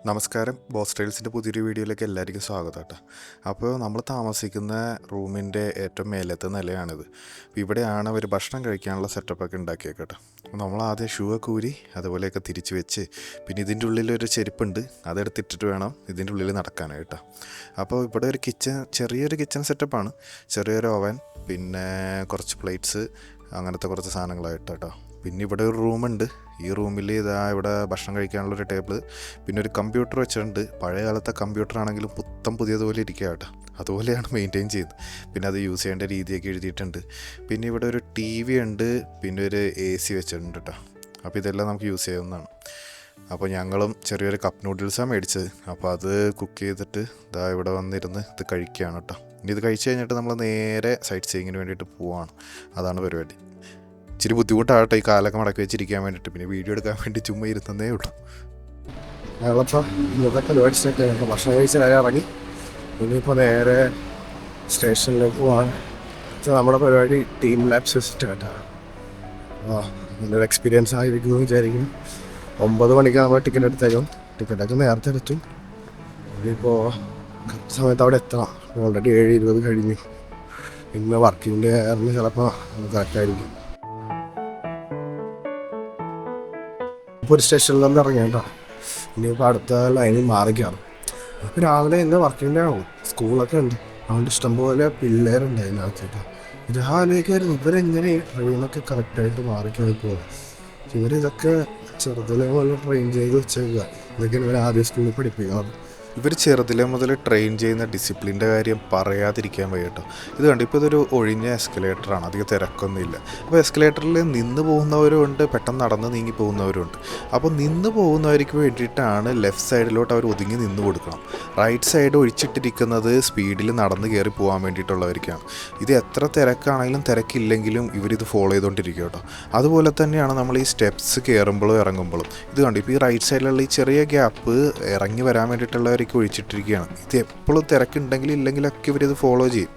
നമസ്കാരം. ബോസ് സ്റ്റൈൽസിൻ്റെ പുതിയൊരു വീഡിയോയിലേക്ക് എല്ലാവർക്കും സ്വാഗതം കേട്ടോ. അപ്പോൾ നമ്മൾ താമസിക്കുന്ന റൂമിൻ്റെ ഏറ്റവും മേലത്തെ നിലയാണിത്. ഇവിടെയാണ് അവർ ഭക്ഷണം കഴിക്കാനുള്ള സെറ്റപ്പൊക്കെ ഉണ്ടാക്കിയേക്കട്ടോ. നമ്മൾ ആദ്യം ഷൂ ഒക്കെ ഊരി അതുപോലെയൊക്കെ തിരിച്ച് വെച്ച്, പിന്നെ ഇതിൻ്റെ ഉള്ളിലൊരു ചെരുപ്പുണ്ട്, അതെടുത്തിട്ടിട്ട് വേണം ഇതിൻ്റെ ഉള്ളിൽ നടക്കാനായിട്ടോ. അപ്പോൾ ഇവിടെ ഒരു ചെറിയൊരു കിച്ചൺ സെറ്റപ്പാണ്. ചെറിയൊരു ഓവൻ, പിന്നെ കുറച്ച് പ്ലേറ്റ്സ്, അങ്ങനത്തെ കുറച്ച് സാധനങ്ങളായിട്ട് കേട്ടോ. പിന്നെ ഇവിടെ ഒരു റൂമുണ്ട്. ഈ റൂമിൽ ഇവിടെ ഭക്ഷണം കഴിക്കാനുള്ളൊരു ടേബിൾ, പിന്നെ ഒരു കമ്പ്യൂട്ടർ വെച്ചിട്ടുണ്ട്. പഴയ കാലത്തെ കമ്പ്യൂട്ടർ ആണെങ്കിലും പുതിയതുപോലെ ഇരിക്കുക കേട്ടോ. അതുപോലെയാണ് മെയിൻറ്റെയിൻ ചെയ്യുന്നത്. പിന്നെ അത് യൂസ് ചെയ്യേണ്ട രീതിയൊക്കെ എഴുതിയിട്ടുണ്ട്. പിന്നെ ഇവിടെ ഒരു TV ഉണ്ട്, പിന്നെ ഒരു AC വെച്ചിട്ടുണ്ട് കേട്ടോ. അപ്പോൾ ഇതെല്ലാം നമുക്ക് യൂസ് ചെയ്യാവുന്നതാണ്. അപ്പോൾ ഞങ്ങളും ചെറിയൊരു കപ്പ് നൂഡിൽസാണ് മേടിച്ചത്. അപ്പോൾ അത് കുക്ക് ചെയ്തിട്ട് ഇവിടെ വന്നിരുന്ന് ഇത് കഴിക്കുകയാണ് കേട്ടോ. ഇനി ഇത് കഴിച്ച് കഴിഞ്ഞിട്ട് നമ്മൾ നേരെ സൈറ്റ് സീയിങ്ങിന് വേണ്ടിയിട്ട് പോവാണ്. അതാണ് പരിപാടി. ഇച്ചിരി ബുദ്ധിമുട്ടാകട്ടെ ഈ കാലൊക്കെ മടക്കി വെച്ചിരിക്കാൻ വേണ്ടിയിട്ട്. പിന്നെ വീഡിയോ എടുക്കാൻ വേണ്ടി ചുമ്മാ ഇരുന്നേ ഉള്ളൂ. ഞങ്ങളപ്പോൾ ഇന്നത്തെ പരിപാടി സെറ്റ് ഭക്ഷണം കഴിച്ച് നേരെ ഇറങ്ങി. ഇനിയിപ്പോൾ നേരെ സ്റ്റേഷനിലേക്ക് പോകാൻ നമ്മുടെ പരിപാടി ടീം ലാബ് വിസിറ്റ് കേട്ടോ. നല്ലൊരു എക്സ്പീരിയൻസ് ആയിരിക്കുമെന്ന് വിചാരിക്കുന്നു. 9 മണിക്ക് നമ്മൾ ടിക്കറ്റ് എടുത്തേക്കും. ടിക്കറ്റൊക്കെ നേരത്തെ എടുത്തു. ഇനിയിപ്പോൾ സമയത്ത് അവിടെ എത്തണം. ഓൾറെഡി 7:20 കഴിഞ്ഞു. ഇന്ന് വർക്കിംഗ് ഡേ ആയിരുന്നു, ചിലപ്പോൾ കറക്റ്റായിരിക്കും. ഇപ്പോൾ ഒരു സ്റ്റേഷനിൽ നിന്ന് ഇറങ്ങി കേട്ടോ. ഇനിയിപ്പോൾ അടുത്ത ലൈനിൽ മാറിക്കാണ്. അപ്പോൾ രാവിലെ ഇന്ന് വർക്കിംഗ് ഡേ ആവും. സ്കൂളൊക്കെ ഉണ്ട്, അതുകൊണ്ട് ഇഷ്ടംപോലെ പിള്ളേരുണ്ട് അതിനകത്തേക്ക്. രാവിലേക്കായിരുന്നു ഇവരെങ്ങനെ ട്രെയിനൊക്കെ കറക്റ്റായിട്ട് മാറിക്കായി പോകും. ഇവരിതൊക്കെ ചെറുതിലെ പോലെ ട്രെയിൻ ചെയ്ത് വെച്ചേക്കുക. ഇതൊക്കെയാണ് ഇവർ ആദ്യം സ്കൂളിൽ പഠിപ്പിക്കുന്നത്. ഇവർ ചെറുതിലെ മുതൽ ട്രെയിൻ ചെയ്യുന്ന ഡിസിപ്ലിൻ്റെ കാര്യം പറയാതിരിക്കാൻ വയ്യ കേട്ടോ. ഇത് കണ്ടു, ഇപ്പോൾ ഇതൊരു ഒഴിഞ്ഞ എസ്കലേറ്ററാണ്, അധികം തിരക്കൊന്നുമില്ല. അപ്പോൾ എസ്കലേറ്ററിൽ നിന്ന് പോകുന്നവരുമുണ്ട്, പെട്ടെന്ന് നടന്ന് നീങ്ങി പോകുന്നവരുമുണ്ട്. അപ്പോൾ നിന്ന് പോകുന്നവർക്ക് വേണ്ടിയിട്ടാണ് ലെഫ്റ്റ് സൈഡിലോട്ട് അവർ ഒതുങ്ങി നിന്ന് കൊടുക്കണം. റൈറ്റ് സൈഡ് ഒഴിച്ചിട്ടിരിക്കുന്നത് സ്പീഡിൽ നടന്ന് കയറി പോകാൻ വേണ്ടിയിട്ടുള്ളവർക്കാണ്. ഇത് എത്ര തിരക്കാണെങ്കിലും തിരക്കില്ലെങ്കിലും ഇവരിത് ഫോളോ ചെയ്തുകൊണ്ടിരിക്കും കേട്ടോ. അതുപോലെ തന്നെയാണ് നമ്മൾ ഈ സ്റ്റെപ്സ് കയറുമ്പോഴും ഇറങ്ങുമ്പോഴും. ഇത് കണ്ടു, ഇപ്പോൾ ഈ റൈറ്റ് സൈഡിലുള്ള ഈ ചെറിയ ഗ്യാപ്പ് ഇറങ്ങി വരാൻ വേണ്ടിയിട്ടുള്ളവർ ഒഴിച്ചിട്ടിരിക്കുകയാണ്. ഇത് എപ്പോഴും തിരക്കുണ്ടെങ്കിലും ഇല്ലെങ്കിലൊക്കെ ഇവരിത് ഫോളോ ചെയ്യും.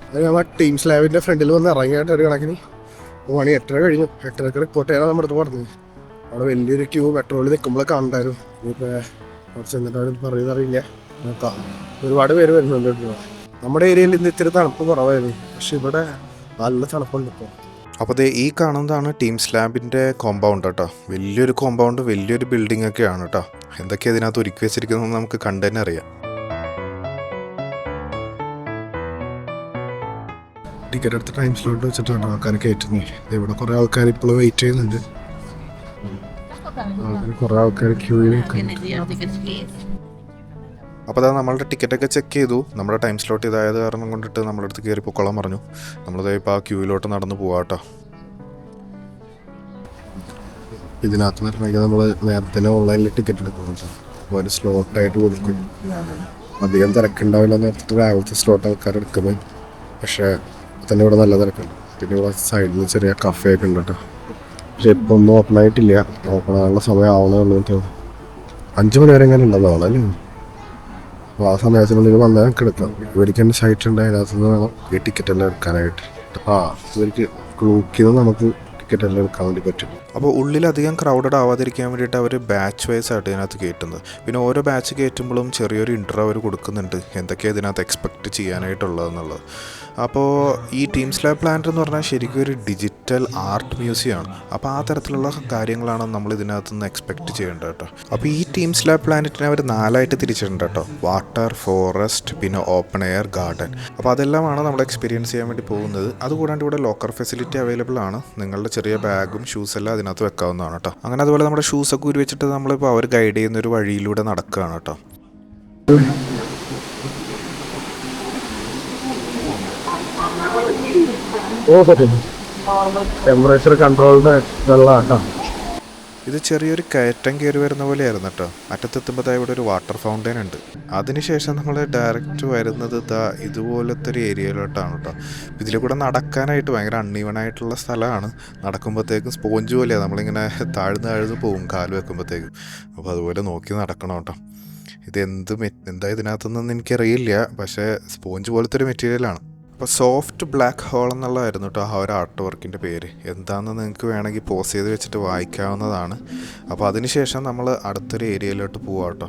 അത് നമ്മൾ ടീം സ്ലാബിൻ്റെ ഫ്രണ്ടിൽ വന്ന് ഇറങ്ങിയിട്ട് ഒരു കണക്കിന് 8:30 കഴിഞ്ഞു. 8:30 റിപ്പോർട്ട് ചെയ്യാനാണ് നമ്മുടെ അടുത്ത് പറഞ്ഞത്. അവിടെ വലിയൊരു ക്യൂ പെട്രോളിൽ നിൽക്കുമ്പോഴൊക്കെ ഉണ്ടായിരുന്നു. ഇനിയിപ്പോൾ കുറച്ച് എന്നിട്ട് പറയുന്നറിയില്ല. നോക്കാം, ഒരുപാട് പേര് വരുന്നുണ്ട്. നമ്മുടെ ഏരിയയിൽ ഇന്ന് ഇത്തിരി തണുപ്പ് കുറവായിരുന്നു, പക്ഷെ ഇവിടെ നല്ല തണുപ്പുണ്ട് ഇപ്പോൾ. അപ്പോൾ ഈ കാണുന്നതാണ് ടീം സ്ലാബിൻ്റെ കോമ്പൗണ്ട് കേട്ടോ. വലിയൊരു കോമ്പൗണ്ട്, വലിയൊരു ബിൽഡിംഗ് ഒക്കെയാണ് കേട്ടോ. എന്തൊക്കെയാണ് ഇതിനകത്ത് ഒരുക്കി വെച്ചിരിക്കുന്നത് നമുക്ക് കണ്ടു തന്നെ അറിയാം. ടിക്കറ്റ് എടുത്ത ടൈം സ്ലോട്ട് വെച്ചിട്ടാണ് ആൾക്കാർ കയറ്റുന്നത്. ഇവിടെ കുറേ ആൾക്കാർ ഇപ്പോൾ വെയിറ്റ് ചെയ്യുന്നുണ്ട്. കുറേ ആൾക്കാർ ക്യൂവിൽ. അപ്പോൾ അതാ നമ്മളുടെ ടിക്കറ്റൊക്കെ ചെക്ക് ചെയ്തു. നമ്മുടെ ടൈം സ്ലോട്ട് ഇതായത് കാരണം കൊണ്ടിട്ട് നമ്മുടെ അടുത്ത് കയറി പൊക്കോളാൻ പറഞ്ഞു. നമ്മളിത് ഇപ്പോൾ ആ ക്യൂവിലോട്ട് നടന്ന് പോവാം കേട്ടോ. ഇതിനകത്ത് പറഞ്ഞാൽ നമ്മൾ നേരത്തെ ഓൺലൈനിൽ ടിക്കറ്റ് എടുക്കുന്നുണ്ട്. അപ്പോൾ ഒരു സ്ലോട്ടായിട്ട് കൊടുക്കും. അധികം തിരക്കുണ്ടാവില്ല നേരത്തെ രാവിലത്തെ സ്ലോട്ട് ആൾക്കാർ എടുക്കുന്നത്. പക്ഷേ തന്നെ ഇവിടെ നല്ല തിരക്കുണ്ട്. പിന്നെ ഇവിടെ സൈഡിൽ ചെറിയ കഫേ ഒക്കെ ഉണ്ട് കേട്ടോ. പക്ഷെ ഇപ്പോൾ ഒന്നും ഓപ്പൺ ആയിട്ടില്ല. ഓപ്പൺ ആകാനുള്ള സമയം ആവണേ ഉള്ളൂ. 5 മണി വരെ എങ്ങനെ ഉണ്ടെന്നാണ് അല്ലേ. അപ്പോൾ ആ സമയത്തിനുള്ളിൽ വന്നാൽ നമുക്ക് എടുക്കാം. ഇവർക്ക് തന്നെ സൈറ്റ് ഉണ്ട്, അതിനകത്ത് നിന്ന് വേണം ഈ ടിക്കറ്റ് എല്ലാം എടുക്കാനായിട്ട്. ഇവർക്ക് ക്ലൂക്കിൽ നിന്ന് നമുക്ക് ടിക്കറ്റ് എല്ലാം എടുക്കാൻ വേണ്ടി പറ്റും. അപ്പോൾ ഉള്ളിലധികം ക്രൗഡഡ് ആവാതിരിക്കാൻ വേണ്ടിയിട്ട് അവർ ബാച്ച് വൈസ് ആയിട്ട് ഇതിനകത്ത് കയറ്റുന്നത്. പിന്നെ ഓരോ ബാച്ച് കയറ്റുമ്പോഴും ചെറിയൊരു ഇൻട്രോ അവർ കൊടുക്കുന്നുണ്ട്, എന്തൊക്കെയാണ് ഇതിനകത്ത് എക്സ്പെക്റ്റ് ചെയ്യാനായിട്ടുള്ളതെന്നുള്ളത്. അപ്പോൾ ഈ ടീം സ്ലാബ് പ്ലാനറ്റ് എന്ന് പറഞ്ഞാൽ ശരിക്കും ഒരു ഡിജിറ്റൽ ആർട്ട് മ്യൂസിയമാണ്. അപ്പോൾ ആ തരത്തിലുള്ള കാര്യങ്ങളാണ് നമ്മൾ ഇതിനകത്ത് നിന്ന് എക്സ്പെക്റ്റ് ചെയ്യേണ്ടത് കേട്ടോ. അപ്പോൾ ഈ ടീം സ്ലാബ് പ്ലാനറ്റിനെ അവർ 4ആയിട്ട് തിരിച്ചിട്ടുണ്ട് കേട്ടോ. വാട്ടർ, ഫോറസ്റ്റ്, പിന്നെ ഓപ്പൺ എയർ, ഗാർഡൻ. അപ്പോൾ അതെല്ലാമാണ് നമ്മൾ എക്സ്പീരിയൻസ് ചെയ്യാൻ വേണ്ടി പോകുന്നത്. അതുകൂടാണ്ട് ഇവിടെ ലോക്കർ ഫെസിലിറ്റി അവൈലബിൾ ആണ്. നിങ്ങളുടെ ചെറിയ ബാഗും ഷൂസെല്ലാം അതിനകത്ത് വെക്കാവുന്നതാണ് കേട്ടോ. അങ്ങനെ അതുപോലെ നമ്മുടെ ഷൂസൊക്കെ ഊരി വെച്ചിട്ട് നമ്മളിപ്പോൾ അവർ ഗൈഡ് ചെയ്യുന്ന ഒരു വഴിയിലൂടെ നടക്കുകയാണ് കേട്ടോ. ടെമ്പറേച്ചർ കൺട്രോൾഡ് വെള്ളമാണ്. ഇത് ചെറിയൊരു കയറ്റം കയറി വരുന്ന പോലെയായിരുന്നു കേട്ടോ. അറ്റത്തെത്തുമ്പോൾ ഇവിടെ ഒരു വാട്ടർ ഫൗണ്ടൈൻ ഉണ്ട്. അതിനുശേഷം നമ്മൾ ഡയറക്റ്റ് വരുന്നത് ഇതുപോലത്തെ ഒരു ഏരിയയിലോട്ടാണ് കേട്ടോ. ഇതിൽ കൂടെ നടക്കാനായിട്ട് ഭയങ്കര അണ്ണീവനായിട്ടുള്ള സ്ഥലമാണ്. നടക്കുമ്പോഴത്തേക്കും സ്പോഞ്ച് പോലെയാണ്, നമ്മളിങ്ങനെ താഴ്ന്ന് പോകും കാല് വെക്കുമ്പോഴത്തേക്കും. അപ്പോൾ അതുപോലെ നോക്കി നടക്കണം കേട്ടോ. ഇത് എന്താ ഇതിനകത്തുനിന്ന് എനിക്കറിയില്ല, പക്ഷേ സ്പോഞ്ച് പോലത്തെ ഒരു മെറ്റീരിയലാണ്. അപ്പോൾ സോഫ്റ്റ് ബ്ലാക്ക് ഹോൾ എന്നുള്ളതായിരുന്നു കേട്ടോ ആ ഒരു ആർട്ട് വർക്കിൻ്റെ പേര്. എന്താണെന്ന് നിങ്ങൾക്ക് വേണമെങ്കിൽ പോസ് ചെയ്ത് വെച്ചിട്ട് വായിക്കാവുന്നതാണ്. അപ്പോൾ അതിനുശേഷം നമ്മൾ അടുത്തൊരു ഏരിയയിലോട്ട് പോവാം കേട്ടോ.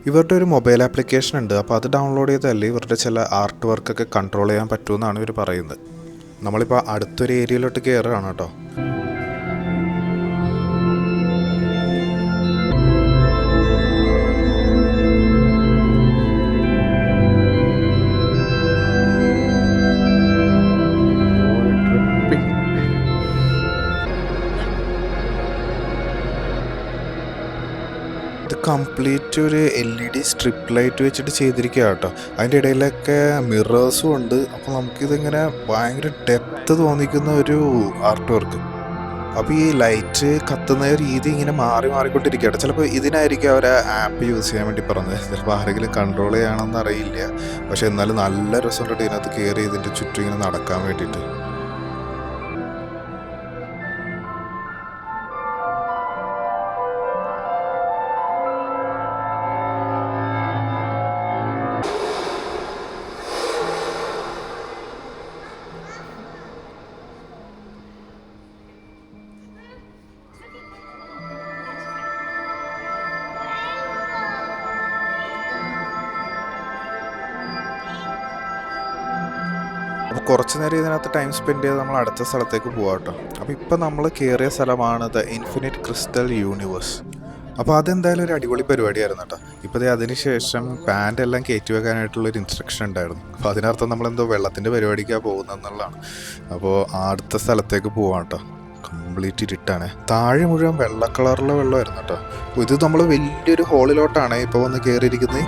ഇവരുടെ ഒരു മൊബൈൽ ആപ്ലിക്കേഷൻ ഉണ്ട്. അപ്പോൾ അത് ഡൗൺലോഡ് ചെയ്താൽ ഇവരുടെ ചില ആർട്ട് വർക്കൊക്കെ കൺട്രോൾ ചെയ്യാൻ പറ്റുമെന്നാണ് ഇവർ പറയുന്നത്. നമ്മളിപ്പോൾ അടുത്തൊരു ഏരിയയിലോട്ട് കയറുകയാണ് കേട്ടോ. ഇത് കംപ്ലീറ്റ് ഒരു LED സ്ട്രിപ്പ് ലൈറ്റ് വെച്ചിട്ട് ചെയ്തിരിക്കുക കേട്ടോ. അതിൻ്റെ ഇടയിലൊക്കെ മിറേഴ്സും ഉണ്ട്. അപ്പോൾ നമുക്കിതിങ്ങനെ ഭയങ്കര ഡെപ്ത് തോന്നിക്കുന്ന ഒരു ആർട്ട് വർക്ക്. അപ്പോൾ ഈ ലൈറ്റ് കത്തുന്ന രീതി ഇങ്ങനെ മാറിക്കൊണ്ടിരിക്കുകയാണ്. ചിലപ്പോൾ ഇതിനായിരിക്കും അവർ ആപ്പ് യൂസ് ചെയ്യാൻ വേണ്ടി പറഞ്ഞത്. ചിലപ്പോൾ ആരെങ്കിലും കൺട്രോൾ ചെയ്യണമെന്ന് അറിയില്ല. പക്ഷെ എന്നാലും നല്ല രസമുണ്ട് ഇതിനകത്ത് കയറി ഇതിൻ്റെ ചുറ്റും ഇങ്ങനെ നടക്കാൻ വേണ്ടിയിട്ട്. അപ്പോൾ കുറച്ച് നേരം ഇതിനകത്ത് ടൈം സ്പെൻഡ് ചെയ്ത് നമ്മൾ അടുത്ത സ്ഥലത്തേക്ക് പോകാം കേട്ടോ. അപ്പോൾ ഇപ്പം നമ്മൾ കയറിയ സ്ഥലമാണ് ദ ഇൻഫിനിറ്റ് ക്രിസ്റ്റൽ യൂണിവേഴ്സ്. അപ്പോൾ അതെന്തായാലും ഒരു അടിപൊളി പരിപാടിയായിരുന്നു കേട്ടോ. ഇപ്പോൾ അതിന് ശേഷം പാൻ്റ് എല്ലാം കയറ്റി വെക്കാനായിട്ടുള്ളൊരു ഇൻസ്ട്രക്ഷൻ ഉണ്ടായിരുന്നു. അപ്പോൾ അതിനർത്ഥം നമ്മളെന്തോ വെള്ളത്തിൻ്റെ പരിപാടിക്കാണ് പോകുന്നതെന്നുള്ളതാണ്. അപ്പോൾ അടുത്ത സ്ഥലത്തേക്ക് പോവാം കേട്ടോ. കംപ്ലീറ്റ് ഇരുട്ടാണ്. താഴെ മുഴുവൻ വെള്ള കളറിലെ വെള്ളമായിരുന്നു കേട്ടോ. അപ്പോൾ ഇത് നമ്മൾ വലിയൊരു ഹോളിലോട്ടാണ് ഇപ്പോൾ വന്ന് കയറിയിരിക്കുന്നത്.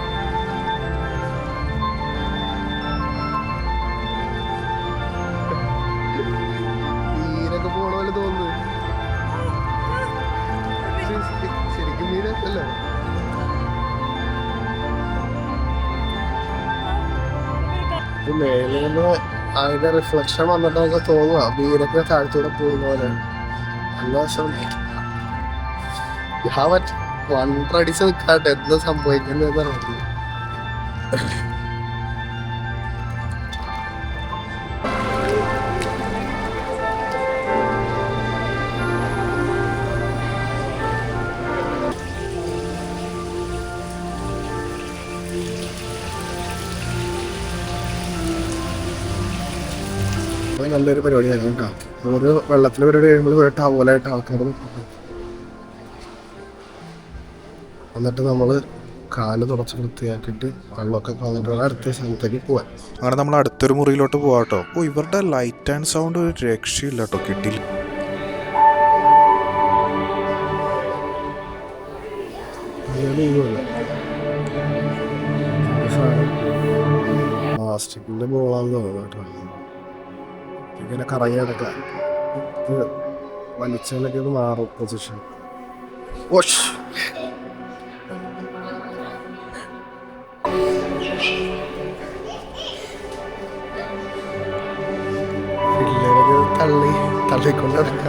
മേലെ നിന്ന് അതിന്റെ റിഫ്ലക്ഷൻ വന്നിട്ട് നമുക്ക് തോന്നുക വീരൊക്കെ താഴ്ത്തൂടെ പോകുന്ന പോലെയാണ്. നല്ല വശം വൺറടിച്ച് നിൽക്കാട്ടെ എന്താ സംഭവിക്കുന്നത് അറിയില്ല. നല്ലൊരു പരിപാടിയായിരുന്നു കേട്ടോ. ഒരു വെള്ളത്തിലെ പരിപാടി കഴിയുമ്പോൾ പോയിട്ട് അതുപോലെയായിട്ട് ആൾക്കാർ എന്നിട്ട് നമ്മൾ കാല് തുടച്ച് വൃത്തിയാക്കിയിട്ട് വെള്ളമൊക്കെ കളഞ്ഞിട്ട് അടുത്ത സ്ഥലത്തേക്ക് പോവാൻ. അങ്ങനെ നമ്മൾ അടുത്തൊരു മുറിയിലോട്ട് പോവാം കേട്ടോ. ഓ ഇവരുടെ ലൈറ്റ് ആൻഡ് സൗണ്ട് ഒരു രക്ഷയില്ല കേട്ടോ, കിട്ടില്ല. പ്ലാസ്റ്റിക്കിന്റെ ബോളാന്ന് തോന്നുന്നു കേട്ടോ. ഇങ്ങനെ കറങ്ങിയെടുക്ക വലിച്ചാലൊക്കെ ഇത് മാറും പൊസിഷൻ. പിള്ളേരൊക്കെ തള്ളിക്കൊണ്ടെടുക്ക.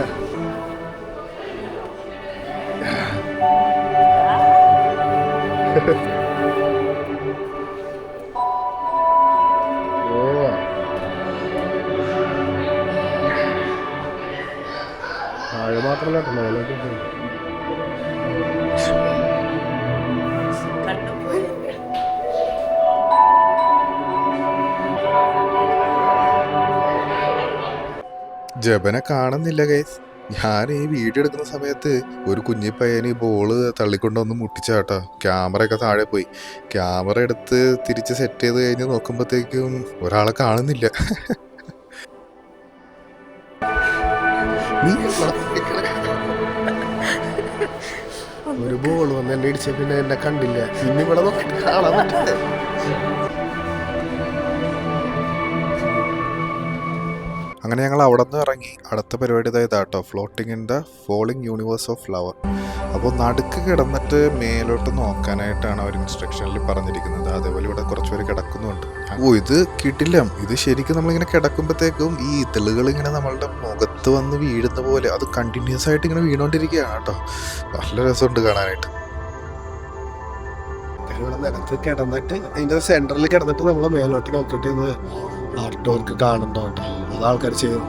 താഴെ മാത്രമല്ല മേലേക്ക് ജബനെ കാണുന്നില്ല ഗൈസ്. ഞാൻ ഈ വീഡിയോ എടുക്കുന്ന സമയത്ത് ഒരു കുഞ്ഞിപ്പയ്യന് ഈ ബോള് തള്ളിക്കൊണ്ടൊന്ന് മുട്ടിച്ചാട്ടോ. ക്യാമറയൊക്കെ താഴെ പോയി. ക്യാമറ എടുത്ത് തിരിച്ച് സെറ്റ് ചെയ്ത് കഴിഞ്ഞ് നോക്കുമ്പോഴത്തേക്കും ഒരാളെ കാണുന്നില്ല. ഒരു ബോൾ വന്ന് എന്നെ ഇടിച്ച പിന്നെ എന്നെ കണ്ടില്ല. പിന്നെ ഇവിടെ നോക്കിട്ട് കാണാൻ പറ്റില്ല. അങ്ങനെ ഞങ്ങൾ അവിടെ നിന്ന് ഇറങ്ങി അടുത്ത പരിപാടി ഇതായിട്ടോ, floating in the falling universe of flower. അപ്പോൾ നടുക്ക് കിടന്നിട്ട് മേലോട്ട് നോക്കാനായിട്ടാണ് അവർ ഇൻസ്ട്രക്ഷനിൽ പറഞ്ഞിരിക്കുന്നത്. അതേപോലെ ഇവിടെ കുറച്ച് പേര് കിടക്കുന്നുണ്ട്. ഓ ഇത് കിട്ടില്ല. ഇത് ശരിക്കും നമ്മളിങ്ങനെ കിടക്കുമ്പോഴത്തേക്കും ഈ ഇതളുകൾ ഇങ്ങനെ നമ്മളുടെ മുഖത്ത് വന്ന് വീഴുന്ന പോലെ അത് കണ്ടിന്യൂസ് ആയിട്ട് ഇങ്ങനെ വീണുകൊണ്ടിരിക്കുകയാണ് കേട്ടോ. നല്ല രസമുണ്ട് കാണാനായിട്ട്. ഇവിടെ നിലത്ത് കിടന്നിട്ട് അതിന്റെ സെന്ററിൽ കിടന്നിട്ട് നമ്മള് മേലോട്ട് നോക്കിട്ട് ആർട്ട് വർക്ക് കാണുന്നുണ്ടോ, അത് ആൾക്കാർ ചെയ്യും.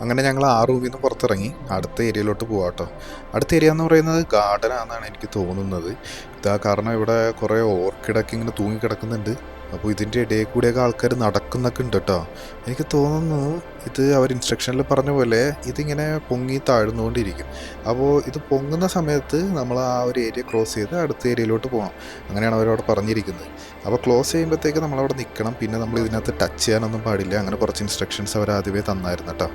അങ്ങനെ ഞങ്ങൾ ആ റൂമിൽ നിന്ന് പുറത്തിറങ്ങി അടുത്ത ഏരിയയിലോട്ട് പോകാം കേട്ടോ. അടുത്ത ഏരിയ എന്ന് പറയുന്നത് ഗാർഡൻ ആണെന്നാണ് എനിക്ക് തോന്നുന്നത്. ഇതാ കാരണം ഇവിടെ കുറേ ഓർക്കിഡൊക്കെ ഇങ്ങനെ തൂങ്ങി കിടക്കുന്നുണ്ട്. അപ്പോൾ ഇതിൻ്റെ ഇടയിൽ കൂടെയൊക്കെ ആൾക്കാർ നടക്കുന്നൊക്കെ ഉണ്ട് കേട്ടോ. എനിക്ക് തോന്നുന്നു ഇത് അവർ ഇൻസ്ട്രക്ഷനിൽ പറഞ്ഞ പോലെ ഇതിങ്ങനെ പൊങ്ങി താഴ്ന്നുകൊണ്ടിരിക്കും. അപ്പോൾ ഇത് പൊങ്ങുന്ന സമയത്ത് നമ്മൾ ആ ഒരു ഏരിയ ക്രോസ് ചെയ്ത് അടുത്ത ഏരിയയിലോട്ട് പോകണം, അങ്ങനെയാണ് അവരവിടെ പറഞ്ഞിരിക്കുന്നത്. അപ്പോൾ ക്ലോസ് ചെയ്യുമ്പോഴത്തേക്ക് നമ്മളവിടെ നിൽക്കണം, പിന്നെ നമ്മൾ ഇതിനകത്ത് ടച്ച് ചെയ്യാനൊന്നും പാടില്ല. അങ്ങനെ കുറച്ച് ഇൻസ്ട്രക്ഷൻസ് അവർ ആദ്യമേ തന്നായിരുന്നു കേട്ടോ.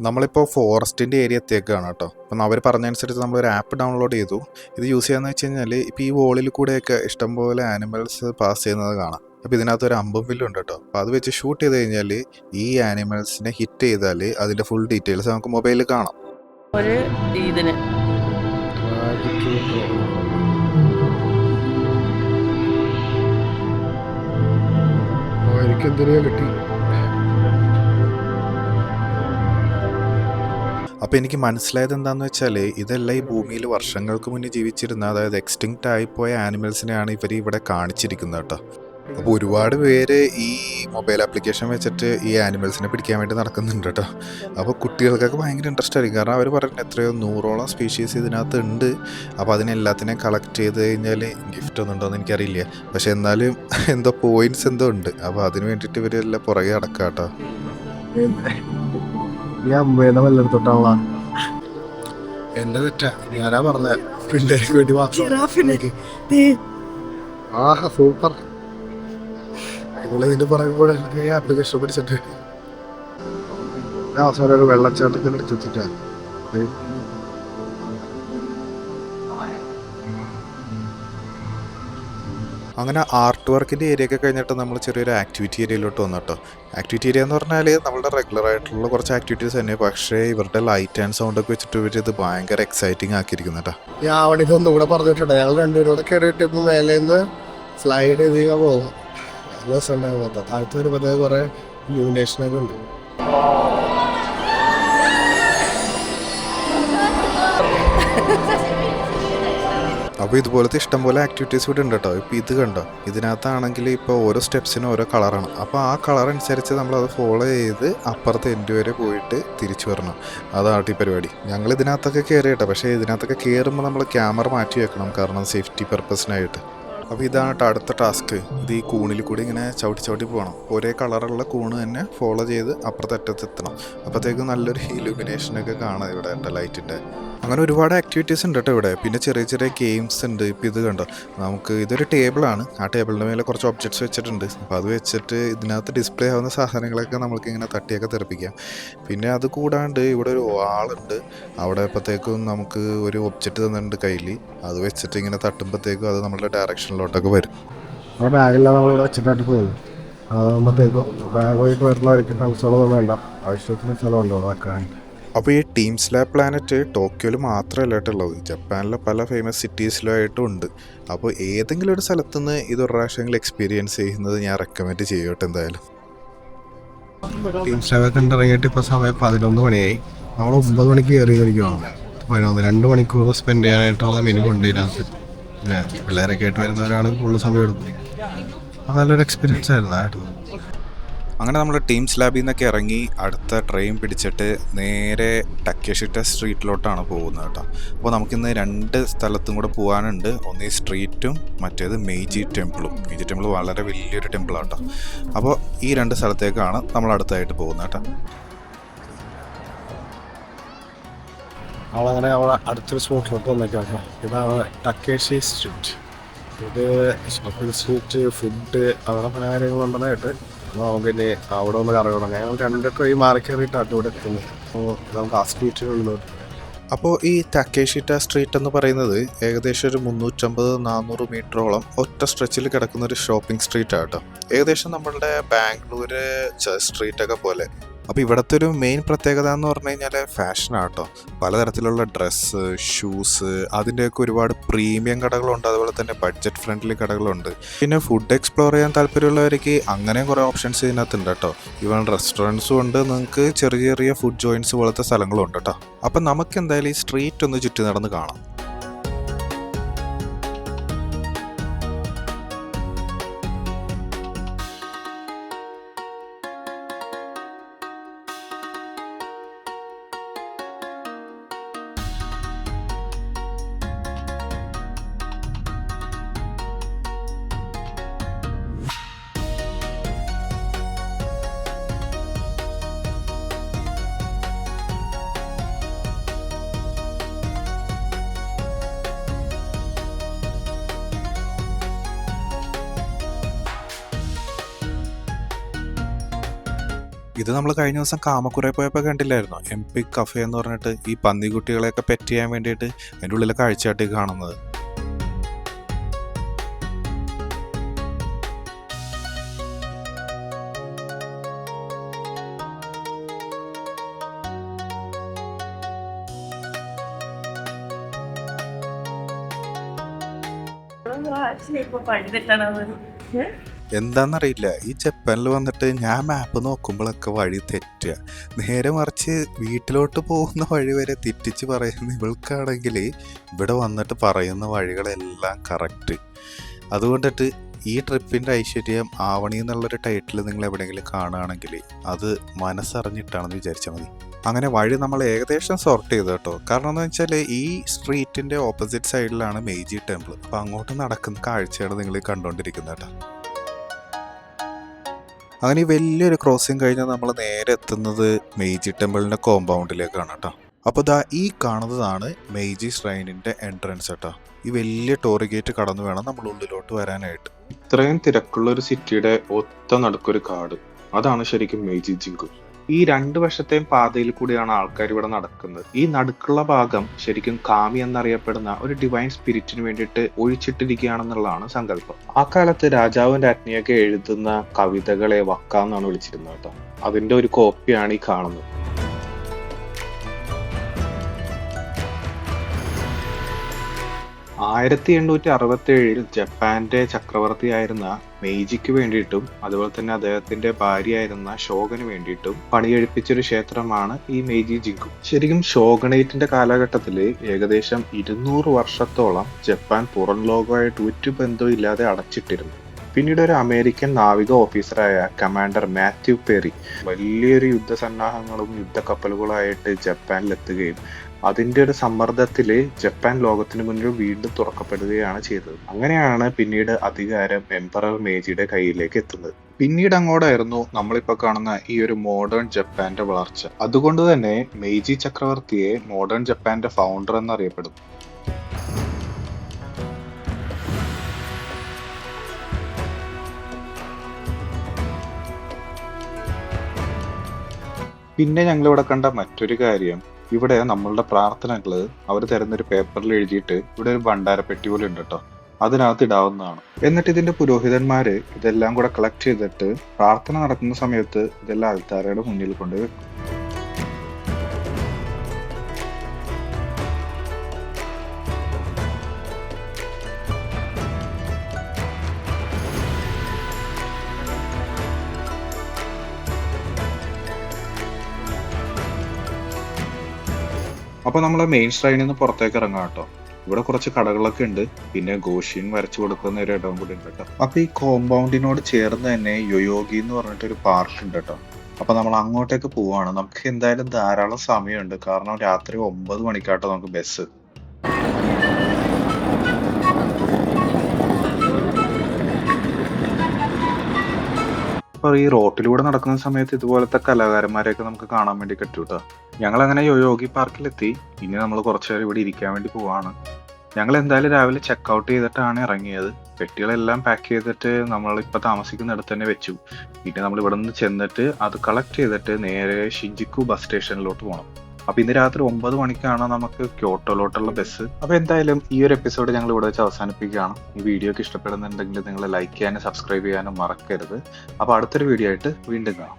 നമ്മളിപ്പോൾ ഫോറസ്റ്റിൻ്റെ ഏരിയ എത്തിയേക്കാണ് കേട്ടോ. അപ്പം അവർ പറഞ്ഞതനുസരിച്ച് നമ്മളൊരു ആപ്പ് ഡൗൺലോഡ് ചെയ്തു. ഇത് യൂസ് ചെയ്യാന്ന് വെച്ച് കഴിഞ്ഞാൽ ഇപ്പോൾ ഈ വോളിൽ കൂടെയൊക്കെ ഇഷ്ടംപോലെ ആനിമൽസ് പാസ് ചെയ്യുന്നത് കാണാം. അപ്പോൾ ഇതിനകത്ത് ഒരു അമ്പും വില്ലുണ്ട് കേട്ടോ. അപ്പോൾ അത് വെച്ച് ഷൂട്ട് ചെയ്ത് കഴിഞ്ഞാൽ ഈ ആനിമൽസിനെ ഹിറ്റ് ചെയ്താൽ അതിൻ്റെ ഫുൾ ഡീറ്റെയിൽസ് നമുക്ക് മൊബൈലിൽ കാണാം. ഒരു ഇതിന് എനിക്കെന്തിനാ കിട്ടി. അപ്പോൾ എനിക്ക് മനസ്സിലായത് എന്താണെന്ന് വെച്ചാൽ ഇതെല്ലാം ഈ ഭൂമിയിൽ വർഷങ്ങൾക്ക് മുന്നേ ജീവിച്ചിരുന്ന, അതായത് എക്സ്റ്റിങ്ക്റ്റ് ആയിപ്പോയ ആനിമൽസിനെയാണ് ഇവർ ഇവിടെ കാണിച്ചിരിക്കുന്നത് കേട്ടോ. അപ്പോൾ ഒരുപാട് പേര് ഈ മൊബൈൽ ആപ്ലിക്കേഷൻ വെച്ചിട്ട് ഈ ആനിമൽസിനെ പിടിക്കാൻ വേണ്ടി നടക്കുന്നുണ്ട് കേട്ടോ. അപ്പോൾ കുട്ടികൾക്കൊക്കെ ഭയങ്കര ഇൻട്രസ്റ്റ് ആയിരിക്കും, കാരണം അവർ പറയുന്നത് എത്രയോ 100ഓളം സ്പീഷീസ് ഇതിനകത്ത് ഉണ്ട്. അപ്പോൾ അതിനെല്ലാത്തിനെയും കളക്ട് ചെയ്ത് കഴിഞ്ഞാൽ ഗിഫ്റ്റ് ഒന്നും ഉണ്ടോയെന്ന് എനിക്കറിയില്ല, പക്ഷെ എന്നാലും എന്തോ പോയിൻറ്റ്സ് എന്തോ ഉണ്ട്. അപ്പോൾ അതിന് വേണ്ടിയിട്ട് ഇവരെല്ലാം പുറകെ അടക്കാം കേട്ടോ. ഈ അമ്പേനെ വല്ലെടുത്തോട്ടാണല്ലോ എന്റെ തെറ്റാ, ഞാനാ പറഞ്ഞ പിള്ളേർക്ക് വേണ്ടി ആഹാ സൂപ്പർ. ഇതിന്റെ പറയുമ്പോഴേ ആപ്ലിക്കേഷൻ പഠിച്ചിട്ട് അവസാനം ഒരു വെള്ളച്ചാട്ടത്തിന് എടുത്തിട്ടാ. അങ്ങനെ ആർട്ട് വർക്കിൻ്റെ ഏരിയ ഒക്കെ കഴിഞ്ഞിട്ട് നമ്മൾ ചെറിയൊരു ആക്ടിവിറ്റി ഏരിയയിലോട്ട് വന്നു കേട്ടോ. ആക്ടിവിറ്റി ഏരിയ എന്ന് പറഞ്ഞാൽ നമ്മളുടെ റെഗുലർ ആയിട്ടുള്ള കുറച്ച് ആക്ടിവിറ്റീസ് തന്നെ, പക്ഷേ ഇവരുടെ ലൈറ്റ് ആൻഡ് സൗണ്ട് ഒക്കെ വെച്ചിട്ട് ഇവർ ഇത് ഭയങ്കര എക്സൈറ്റിംഗ് ആക്കിയിരിക്കുന്നു കേട്ടോ. ഞാൻ അവിടെ ഇതൊന്നും കൂടെ പറഞ്ഞിട്ടുണ്ട്, ഞങ്ങൾ രണ്ടുപേരോടെ കയറിയിട്ട് ഇപ്പം മേലെ നിന്ന് സ്ലൈഡ് ചെയ്ത് പോകും. ദിവസം ഉണ്ടാകും. താഴത്ത് വരുമ്പോഴത്തേക്ക് കുറേ ഇലുമിനേഷനൊക്കെ ഉണ്ട്. അപ്പോൾ ഇതുപോലത്തെ ഇഷ്ടംപോലെ ആക്ടിവിറ്റീസ് ഇവിടെ ഉണ്ട് കേട്ടോ. ഇപ്പോൾ ഇത് കണ്ടോ, ഇതിനകത്താണെങ്കിൽ ഇപ്പോൾ ഓരോ സ്റ്റെപ്സിനും ഓരോ കളറാണ്. അപ്പോൾ ആ കളർ അനുസരിച്ച് നമ്മളത് ഫോളോ ചെയ്ത് അപ്പുറത്തെ എൻഡ് വരെ പോയിട്ട് തിരിച്ചു വരണം. അതാണ് ഈ പരിപാടി. ഞങ്ങൾ ഇതിനകത്തൊക്കെ കയറി കേട്ടോ, പക്ഷേ ഇതിനകത്തൊക്കെ കയറുമ്പോൾ നമ്മൾ ക്യാമറ മാറ്റി വെക്കണം, കാരണം സേഫ്റ്റി പർപ്പസിനായിട്ട്. അപ്പോൾ ഇതാണ് കേട്ടോ അടുത്ത ടാസ്ക്. ഇത് ഈ കൂണിൽ കൂടി ഇങ്ങനെ ചവിട്ടി ചവിട്ടി പോകണം. ഒരേ കളറുള്ള കൂണ് തന്നെ ഫോളോ ചെയ്ത് അപ്പുറത്തെ അറ്റത്ത് എത്തണം. അപ്പോഴത്തേക്കും നല്ലൊരു ഇലുമിനേഷനൊക്കെ കാണാം ഇവിടെ കേട്ടോ ലൈറ്റിൻ്റെ. അങ്ങനെ ഒരുപാട് ആക്ടിവിറ്റീസ് ഉണ്ട് കേട്ടോ ഇവിടെ. പിന്നെ ചെറിയ ചെറിയ ഗെയിംസ് ഉണ്ട്. ഇപ്പോൾ ഇത് കണ്ടോ, നമുക്ക് ഇതൊരു ടേബിളാണ്. ആ ടേബിളിൻ്റെ മേലെ കുറച്ച് ഒബ്ജക്ട്സ് വെച്ചിട്ടുണ്ട്. അപ്പോൾ അത് വെച്ചിട്ട് ഇതിനകത്ത് ഡിസ്പ്ലേ ആവുന്ന സാധനങ്ങളൊക്കെ നമുക്ക് ഇങ്ങനെ തട്ടിയൊക്കെ തെറിപ്പിക്കാം. പിന്നെ അത് കൂടാണ്ട് ഇവിടെ ഒരു വാളുണ്ട്. അവിടെ അപ്പോഴത്തേക്കും നമുക്ക് ഒരു ഒബ്ജക്റ്റ് തന്നിട്ടുണ്ട് കയ്യിൽ. അത് വെച്ചിട്ട് ഇങ്ങനെ തട്ടുമ്പോഴത്തേക്കും അത് നമ്മളുടെ ഡയറക്ഷനിലോട്ടൊക്കെ വരും. നമ്മുടെ ബാഗെല്ലാം നമ്മളിവിടെ വെച്ചിട്ടായിട്ട് പോകും. അതാകുമ്പോഴത്തേക്കും ബാഗ് പോയിട്ട് വരുന്നവർക്ക് ടൗൺസുകളൊന്നും വേണ്ട, ആവശ്യത്തിന് സ്ഥലമുണ്ടോ വെക്കാൻ. അപ്പോൾ ഈ ടീംസ് ലാബ് പ്ലാനറ്റ് ടോക്കിയോയിൽ മാത്രമല്ല ആയിട്ടുള്ളത്, ജപ്പാനിലെ പല ഫേമസ് സിറ്റീസിലുമായിട്ടും ഉണ്ട്. അപ്പോൾ ഏതെങ്കിലും ഒരു സ്ഥലത്തുനിന്ന് ഇതൊരു പ്രാവശ്യമെങ്കിലും എക്സ്പീരിയൻസ് ചെയ്യുന്നത് ഞാൻ റെക്കമെൻഡ് ചെയ്യട്ടെ എന്തായാലും. ടീംസ് ലാബൊക്കെ ഇറങ്ങിയിട്ട് ഇപ്പോൾ സമയം 11 മണിയായി. നമ്മൾ 9 മണിക്ക് കയറി കഴിക്കുവാണ്. 2 മണിക്കൂർ സ്പെൻഡ് ചെയ്യാനായിട്ടുള്ള മിനിമം ഉണ്ട് ഇതിനകത്ത്. പിന്നെ പിള്ളേരൊക്കെ ആയിട്ട് വരുന്നവരാണ് കൂടുതൽ സമയം എടുക്കുന്നത്. അത് നല്ലൊരു എക്സ്പീരിയൻസ് ആയിരുന്നു. അങ്ങനെ നമ്മൾ ടീംസ് ലാബിൽ നിന്നൊക്കെ ഇറങ്ങി അടുത്ത ട്രെയിൻ പിടിച്ചിട്ട് നേരെ ടക്കേഷിറ്റ സ്ട്രീറ്റിലോട്ടാണ് പോകുന്നത് കേട്ടോ. അപ്പോൾ നമുക്കിന്ന് 2 സ്ഥലത്തും കൂടെ പോകാനുണ്ട്. ഒന്ന് ഈ സ്ട്രീറ്റും മറ്റേത് മെയ്ജി ടെമ്പിളും. മെയ്ജി ടെമ്പിൾ വളരെ വലിയൊരു ടെമ്പിളാണ് കേട്ടോ. അപ്പോൾ ഈ 2 സ്ഥലത്തേക്കാണ് നമ്മൾ അടുത്തായിട്ട് പോകുന്നത് കേട്ടോ. അവളങ്ങനെ അവളെ അടുത്തൊരു സ്പോട്ടിലോട്ട് വന്നേക്കാണ്. ഇതാണ് ടക്കേഷി സ്ട്രീറ്റ്. ഇത് ഷോപ്പിംഗ് സ്ട്രീറ്റ്, ഫുഡ്, അങ്ങനെ പല കാര്യങ്ങളുണ്ടെന്നായിട്ട് നമുക്കിനി അവിടെ ഒന്ന് കറങ്ങണം. ഞങ്ങൾ 2 ട്രെയിൻ മാറി കയറിയിട്ടാണ് ഇവിടെ എത്തുന്നത്. അപ്പോൾ നമുക്ക് ആ സ്ട്രീറ്റിലുള്ളത്. അപ്പോൾ ഈ ടക്കേഷിറ്റ സ്ട്രീറ്റ് എന്ന് പറയുന്നത് ഏകദേശം ഒരു 350-400 മീറ്ററോളം ഒറ്റ സ്ട്രെച്ചിൽ കിടക്കുന്ന ഒരു ഷോപ്പിംഗ് സ്ട്രീറ്റാണ് കേട്ടോ. ഏകദേശം നമ്മളുടെ ബാംഗ്ലൂർ സ്ട്രീറ്റൊക്കെ പോലെ അപ്പോൾ ഇവിടുത്തെ ഒരു മെയിൻ പ്രത്യേകത എന്ന് പറഞ്ഞു കഴിഞ്ഞാൽ ഫാഷനാണ് കേട്ടോ. പലതരത്തിലുള്ള ഡ്രസ്സ്, ഷൂസ്, അതിൻ്റെയൊക്കെ ഒരുപാട് പ്രീമിയം കടകളുണ്ട്. അതുപോലെ തന്നെ ബഡ്ജറ്റ് ഫ്രണ്ട്ലി കടകളുണ്ട്. പിന്നെ ഫുഡ് എക്സ്പ്ലോർ ചെയ്യാൻ താല്പര്യമുള്ളവർക്ക് അങ്ങനെ കുറേ ഓപ്ഷൻസ് ഇതിനകത്തുണ്ട് കേട്ടോ. ഈവൻ റെസ്റ്റോറൻറ്റ്സും ഉണ്ട്, നിങ്ങൾക്ക് ചെറിയ ചെറിയ ഫുഡ് ജോയിൻറ്റ്സ് പോലത്തെ സ്ഥലങ്ങളും ഉണ്ട് കേട്ടോ. അപ്പം നമുക്ക് എന്തായാലും ഈ സ്ട്രീറ്റ് ഒന്ന് ചുറ്റി നടന്ന് കാണാം. ഇത് നമ്മൾ കഴിഞ്ഞ ദിവസം കാമക്കുറെ പോയപ്പോൾ കണ്ടില്ലായിരുന്നു, എംപിക് കഫേ എന്ന് പറഞ്ഞിട്ട് ഈ പന്നിക്കുട്ടികളെയൊക്കെ പെറ്റ് ചെയ്യാൻ വേണ്ടിയിട്ട് അതിൻ്റെ ഉള്ളിലെ കാഴ്ചയായിട്ട് കാണുന്നത്. എന്താണെന്നറിയില്ല, ഈ ജപ്പാനിൽ വന്നിട്ട് ഞാൻ മാപ്പ് നോക്കുമ്പോഴൊക്കെ വഴി തെറ്റുക. നേരെ മറിച്ച് വീട്ടിലോട്ട് പോകുന്ന വഴി വരെ തെറ്റിച്ച് പറയുന്ന ഇവൾക്കാണെങ്കിൽ ഇവിടെ വന്നിട്ട് പറയുന്ന വഴികളെല്ലാം കറക്റ്റ്. അതുകൊണ്ടിട്ട് ഈ ട്രിപ്പിൻ്റെ ഐശ്വര്യം ആവണി എന്നുള്ളൊരു ടൈറ്റിൽ നിങ്ങൾ എവിടെയെങ്കിലും കാണുകയാണെങ്കിൽ അത് മനസ്സറിഞ്ഞിട്ടാണെന്ന് വിചാരിച്ചാൽ മതി. അങ്ങനെ വഴി നമ്മൾ ഏകദേശം സോർട്ട് ചെയ്തു കേട്ടോ. കാരണം എന്താ വെച്ചാൽ ഈ സ്ട്രീറ്റിൻ്റെ ഓപ്പോസിറ്റ് സൈഡിലാണ് മെയ്ജി ടെമ്പിൾ. അപ്പോൾ അങ്ങോട്ട് നടക്കുന്ന കാഴ്ചയാണ് നിങ്ങൾ കണ്ടുകൊണ്ടിരിക്കുന്നത് കേട്ടോ. അങ്ങനെ ഈ വലിയൊരു ക്രോസിങ് കഴിഞ്ഞാൽ നമ്മൾ നേരെ എത്തുന്നത് മെയ്ജി ടെമ്പിളിൻ്റെ കോമ്പൗണ്ടിലേക്കാണ് കേട്ടോ. അപ്പോൾ ദാ ഈ കാണുന്നതാണ് മെയ്ജി ഷ്രൈനിൻ്റെ എൻട്രൻസ് കേട്ടോ. ഈ വലിയ ടോറി ഗേറ്റ് കടന്നു വേണം നമ്മൾ ഉള്ളിലോട്ട് വരാനായിട്ട്. ഇത്രയും തിരക്കുള്ള ഒരു സിറ്റിയുടെ ഒത്ത നടുക്കൊരു കാട്, അതാണ് ശരിക്കും മെയ്ജി ജിങ്കു. ഈ രണ്ട് വശത്തെയും പാതയിൽ കൂടിയാണ് ആൾക്കാർ ഇവിടെ നടക്കുന്നത്. ഈ നടുക്കുള്ള ഭാഗം ശരിക്കും കാമി എന്നറിയപ്പെടുന്ന ഒരു ഡിവൈൻ സ്പിരിറ്റിന് വേണ്ടിയിട്ട് ഒഴിച്ചിട്ടിരിക്കുകയാണെന്നുള്ളതാണ് സങ്കല്പം. ആ കാലത്ത് രാജാവും രാജ്ഞിയൊക്കെ എഴുതുന്ന കവിതകളെ വക്ക എന്നാണ് വിളിച്ചിരുന്നത് കേട്ടോ. അതിന്റെ ഒരു കോപ്പിയാണ് ഈ കാണുന്നത്. 1867 ജപ്പാന്റെ ചക്രവർത്തിയായിരുന്ന മെയ്ജിക്ക് വേണ്ടിയിട്ടും അതുപോലെ തന്നെ അദ്ദേഹത്തിന്റെ ഭാര്യയായിരുന്ന ഷോഗന് വേണ്ടിയിട്ടും പണിയെടുപ്പിച്ചൊരു ക്ഷേത്രമാണ് ഈ മെയ്ജി ജിങ്കു. ശരിക്കും ഷോഗണേറ്റിന്റെ കാലഘട്ടത്തില് ഏകദേശം 200 വർഷത്തോളം ജപ്പാൻ പുറം ലോകമായിട്ട് ഒരു ബന്ധവും ഇല്ലാതെ അടച്ചിട്ടിരുന്നു. പിന്നീട് ഒരു അമേരിക്കൻ നാവിക ഓഫീസറായ കമാൻഡർ മാത്യു പെറി വലിയൊരു യുദ്ധസന്നാഹങ്ങളും യുദ്ധക്കപ്പലുകളായിട്ട് ജപ്പാനിലെത്തുകയും അതിന്റെ ഒരു സമ്മർദ്ദത്തില് ജപ്പാൻ ലോകത്തിന് മുന്നിൽ വീണ്ടും തുറക്കപ്പെടുകയാണ് ചെയ്തത്. അങ്ങനെയാണ് പിന്നീട് അധികാരം എംപറർ മേജിയുടെ കയ്യിലേക്ക് എത്തുന്നത്. പിന്നീട് അങ്ങോട്ടായിരുന്നു നമ്മളിപ്പോ കാണുന്ന ഈ ഒരു മോഡേൺ ജപ്പാന്റെ വളർച്ച. അതുകൊണ്ട് തന്നെ മെയ്ജി ചക്രവർത്തിയെ മോഡേൺ ജപ്പാന്റെ ഫൗണ്ടർ എന്നറിയപ്പെടുന്നു. പിന്നെ ഞങ്ങളിവിടെ കണ്ട മറ്റൊരു കാര്യം, ഇവിടെ നമ്മളുടെ പ്രാർത്ഥനകള് അവർ തരുന്നൊരു പേപ്പറിൽ എഴുതിയിട്ട് ഇവിടെ ഒരു ഭണ്ഡാരപ്പെട്ടി പോലെ ഉണ്ട് കേട്ടോ, അതിനകത്ത് ഇടാവുന്നതാണ്. എന്നിട്ട് ഇതിന്റെ പുരോഹിതന്മാര് ഇതെല്ലാം കൂടെ കളക്ട് ചെയ്തിട്ട് പ്രാർത്ഥന നടക്കുന്ന സമയത്ത് ഇതെല്ലാം അൽത്താരയുടെ മുന്നിൽ കൊണ്ട് വെക്കും. അപ്പൊ നമ്മളെ മെയിൻ ഷ്രൈനിൽ നിന്ന് പുറത്തേക്ക് ഇറങ്ങാം കേട്ടോ. ഇവിടെ കുറച്ച് കടകളൊക്കെ ഉണ്ട്, പിന്നെ ഗോഷിൻ വരച്ചു കൊടുക്കുന്ന ഒരു ഇടവും കൂടി ഉണ്ട് കേട്ടോ. അപ്പൊ ഈ കോമ്പൗണ്ടിനോട് ചേർന്ന് തന്നെ യൊയോഗി എന്ന് പറഞ്ഞിട്ടൊരു പാർക്ക് ഉണ്ട് കേട്ടോ. അപ്പൊ നമ്മൾ അങ്ങോട്ടേക്ക് പോവാണ്. നമുക്ക് എന്തായാലും ധാരാളം സമയമുണ്ട്, കാരണം രാത്രി 9 മണിക്കാട്ടോ നമുക്ക് ബസ്. അപ്പൊ ഈ റോട്ടിലൂടെ നടക്കുന്ന സമയത്ത് ഇതുപോലത്തെ കലാകാരന്മാരെയൊക്കെ നമുക്ക് കാണാൻ വേണ്ടി പറ്റും കേട്ടോ. ഞങ്ങൾ അങ്ങനെ യോഗി പാർക്കിലെത്തി. ഇനി നമ്മൾ കുറച്ചു നേരം ഇവിടെ ഇരിക്കാൻ വേണ്ടി പോവാണ്. ഞങ്ങൾ എന്തായാലും രാവിലെ ചെക്കൗട്ട് ചെയ്തിട്ടാണ് ഇറങ്ങിയത്. പെട്ടികളെല്ലാം പാക്ക് ചെയ്തിട്ട് നമ്മളിപ്പോൾ താമസിക്കുന്നിടത്ത് തന്നെ വെച്ചു. പിന്നെ നമ്മൾ ഇവിടെ നിന്ന് ചെന്നിട്ട് അത് കളക്ട് ചെയ്തിട്ട് നേരെ ഷിഞ്ചുക്കു ബസ് സ്റ്റേഷനിലോട്ട് പോകണം. അപ്പൊ ഇന്ന് രാത്രി 9 മണിക്കാണ് നമുക്ക് ക്യോട്ടോയിലോട്ടുള്ള ബസ്. അപ്പൊ എന്തായാലും ഈ ഒരു എപ്പിസോഡ് ഞങ്ങൾ ഇവിടെ വെച്ച് അവസാനിപ്പിക്കുകയാണ്. ഈ വീഡിയോക്ക് ഇഷ്ടപ്പെടുന്നുണ്ടെങ്കിൽ നിങ്ങൾ ലൈക്ക് ചെയ്യാനും സബ്സ്ക്രൈബ് ചെയ്യാനും മറക്കരുത്. അപ്പൊ അടുത്തൊരു വീഡിയോ ആയിട്ട് വീണ്ടും കാണാം.